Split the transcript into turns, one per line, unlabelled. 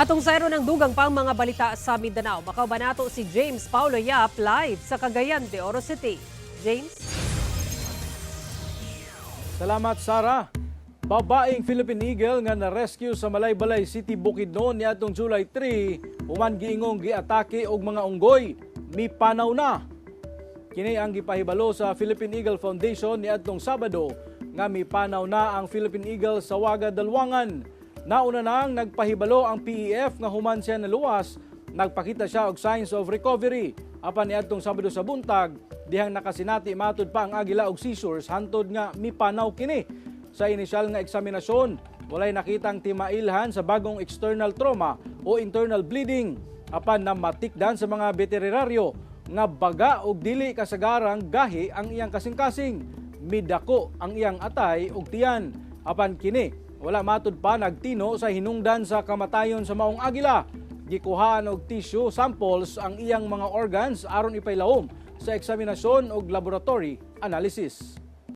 Atong sayro ng dugang pang mga balita sa Mindanao. Makabanato si James Paulo Yap live sa Cagayan de Oro City. James?
Salamat, Sarah. Babaeng Philippine Eagle nga na-rescue sa Malaybalay City, Bukidnon ni atong July 3, human giingong giatake og mga unggoy. Mipanaw na. Kini ang gipahibalo sa Philippine Eagle Foundation ni atong Sabado nga mipanaw na ang Philippine Eagle sa Waga, Dalwangan. Nauna nang nagpahibalo ang PEF nga human siya naluwas, nagpakita siya og signs of recovery. Apan niadtong Sabado sa buntag, dihang nakasinati matud pa ang agila og seizures hantod nga mipanaw kini. Sa inisyal nga eksaminasyon, walay nakitang timailhan sa bagong external trauma o internal bleeding. Apan namatikdan sa mga veterinaryo nga baga og dili kasagarang gahi ang iyang kasing-kasing. Midako ang iyang atay og tiyan. Apan kini wala matud pa nagtino sa hinungdan sa kamatayon sa maong agila. Gikuhaan og tissue samples ang iyang mga organs aron ipailawom sa eksaminasyon og laboratory analysis.